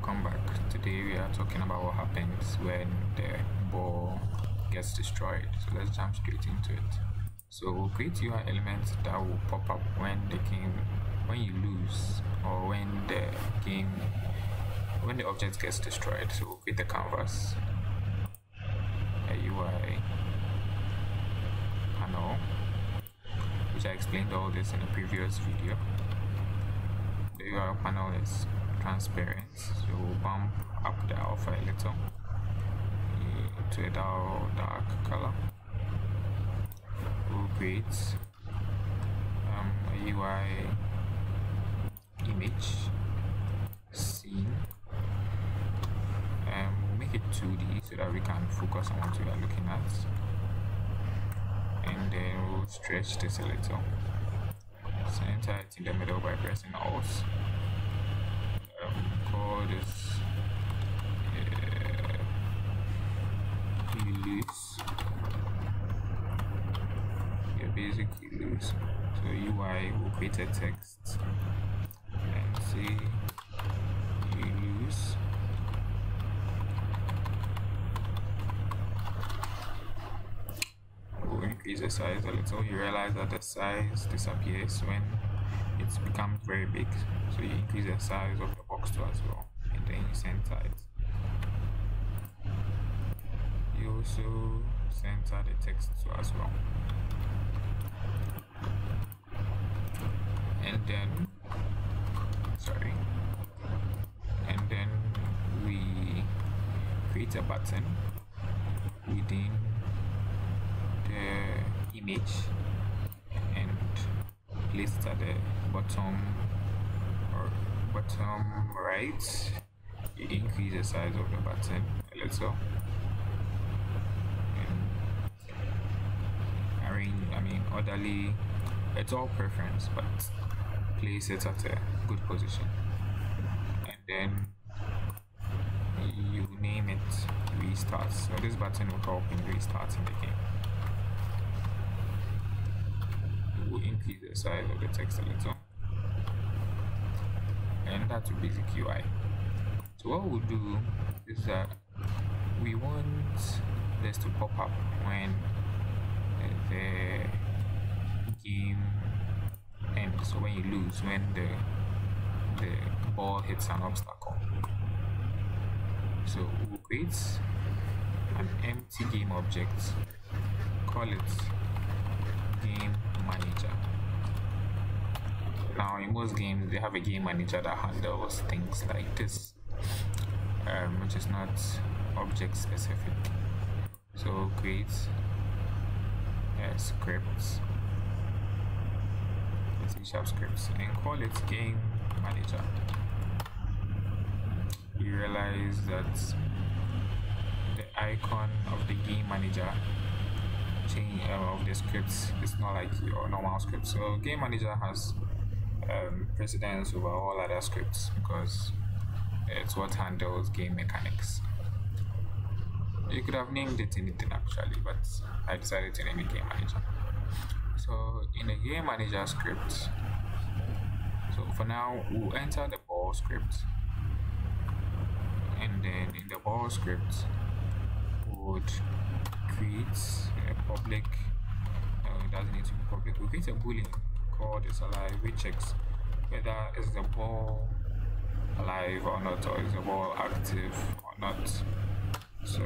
welcome back. Today we are talking about what happens when the ball gets destroyed. So let's jump straight into it. So we'll create UI elements that will pop up when you lose, or when the object gets destroyed. So we'll create a canvas, a UI panel, which I explained all this in a previous video. The UI panel is transparent, so we'll bump up the alpha a little to a dark color. We'll create a UI image scene. We'll make it 2D so that we can focus on what we are looking at, and then we'll stretch this a little. Center it in the middle by pressing Alt. Call this loose. Yeah, basically loose. So UI will create a text and say loose. We'll increase the size a little. You realize that the size disappears when it becomes very big, so you increase the size of the box too as well, and then you center it. You also center the text too as well, and then we create a button within the image and place it at the bottom right. You increase the size of the button a little and orderly. It's all preference, but place it at a good position, and then you name it restart. So this button will help in restarting the game. We'll increase the size of the text a little, and that's a basic UI. So what we'll do is that we want this to pop up when the game ends. So when you lose, when the ball hits an obstacle. So we'll create an empty game object, call it game manager. Now in most games they have a game manager that handles things like this, which is not object specific. So create a script, C# scripts, and call it game manager. You realize that the icon of the game manager of the scripts is not like your normal script. So game manager has precedence over all other scripts because it's what handles game mechanics. You could have named it anything actually, but I decided to name it game manager. So in the game manager script, so for now we'll enter the ball script, and then in the ball script we would create a public, it doesn't need to be public, we'll create a boolean called is alive, which checks whether is the ball alive or not, or is the ball active or not. So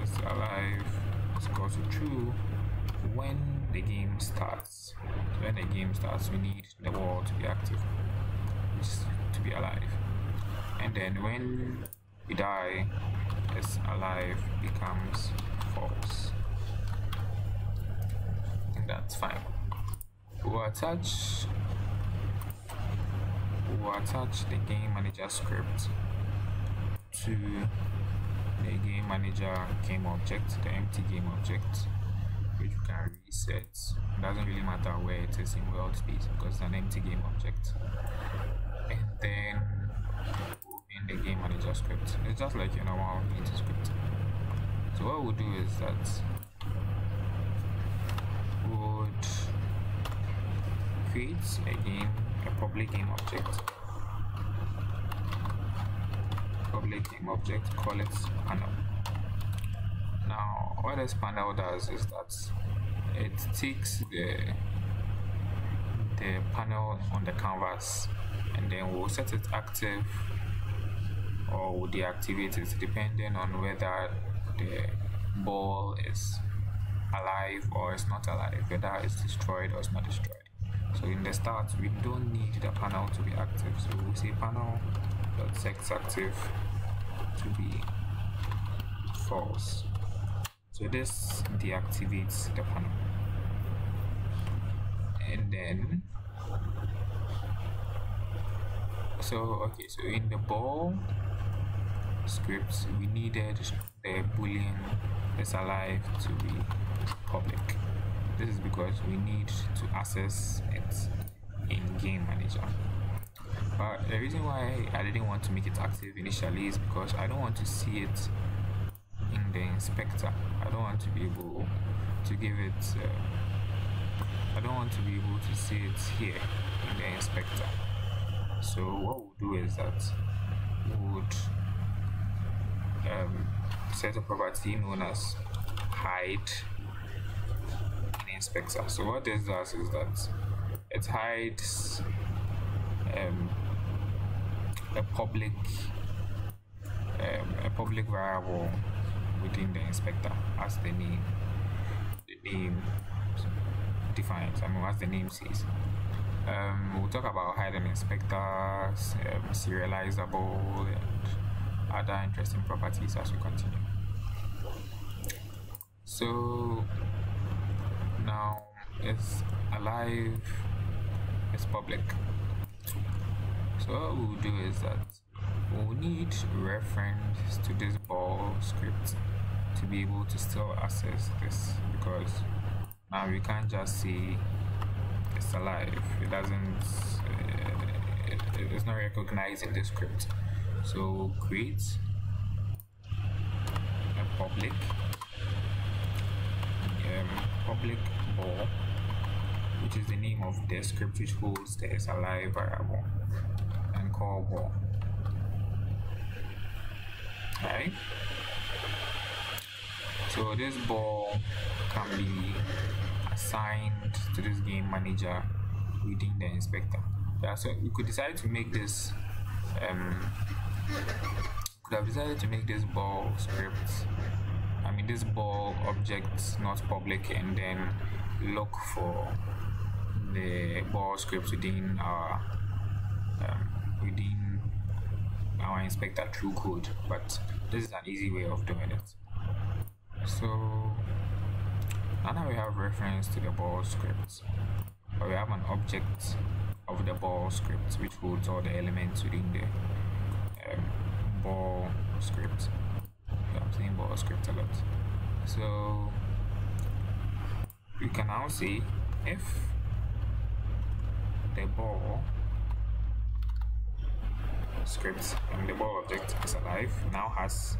it's alive is equal to true when the game starts. So when the game starts, we need the ball to be active, which is to be alive. And then when we die, it's alive becomes false. And that's fine. We'll attach the game manager script to the game manager game object, the empty game object, which we can reset. It doesn't really matter where it is in world space because it's an empty game object. And then in the game manager script, it's just like your normal Unity script. So what we'll do is that we would create a public game object, public game object, call it panel. Now what this panel does is that it takes the panel on the canvas, and then we'll set it active or we'll deactivate it depending on whether the ball is alive or it's not alive, whether it's destroyed or it's not destroyed. So in the start, we don't need the panel to be active, so we'll say panel.setsActive to be false. So this deactivates the panel. And then so in the ball script, we needed the boolean is alive to be public. This is because we need to access it in Game Manager. But the reason why I didn't want to make it active initially is because I don't want to see it in the inspector. I don't want to be able to give it I don't want to be able to see it here in the inspector. So what we'll do is that we would set a property known as hide in inspector. So what this does is that it hides a public variable within the inspector as the name defines. As the name says. We'll talk about hidden inspectors, serializable, and other interesting properties as we continue. So now it's alive, it's public. So what we'll do is that we'll need reference to this ball script to be able to still access this, because now we can't just say it's alive. It doesn't it's not recognizing the script. So we'll create a public ball, which is the name of the script which holds the is alive variable, and call ball. Right? So this ball can be assigned to this game manager within the inspector. Yeah, so we could decide to make this ball script, this ball object not public, and then look for the ball script within our inspector through code. But this is an easy way of doing it. So now we have reference to the ball script, but we have an object of the ball script which holds all the elements within the ball script. I'm saying ball script a lot. So we can now see if the ball script and the ball object is alive, now has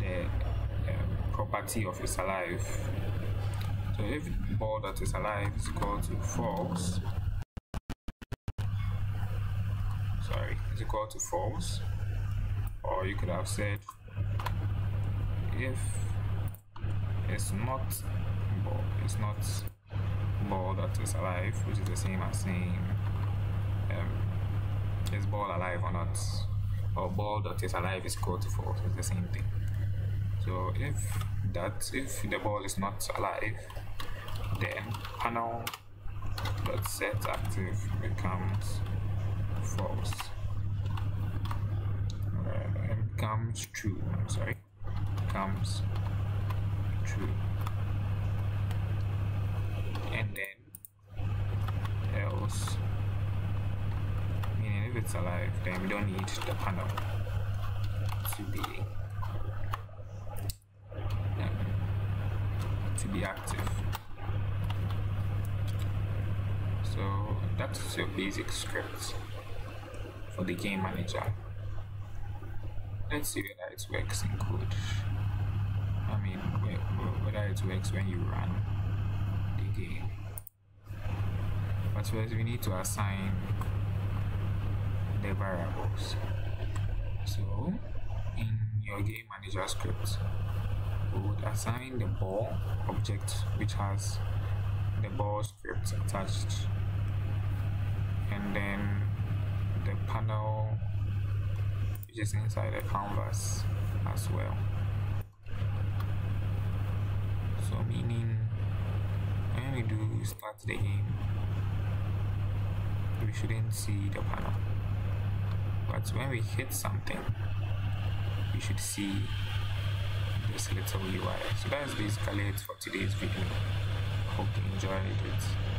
the property of is alive. So if ball that is alive is equal to false, or you could have said if it's not ball that is alive, which is the same as saying is ball alive or not, or ball that is alive is equal to false. It's the same thing. So if the ball is not alive, then panel.setActive becomes false. Becomes true. Becomes true. And then else, meaning if it's alive, then we don't need the panel to be active. So that's your basic script for the game manager. Let's see whether it works in code. Whether it works when you run the game. But first we need to assign the variables. So your game manager script, we would assign the ball object which has the ball script attached, and then the panel which is inside the canvas as well. So meaning when we do start the game, we shouldn't see the panel, but when we hit something, we should see this little UI. So that's basically it for today's video. Hope you enjoyed it.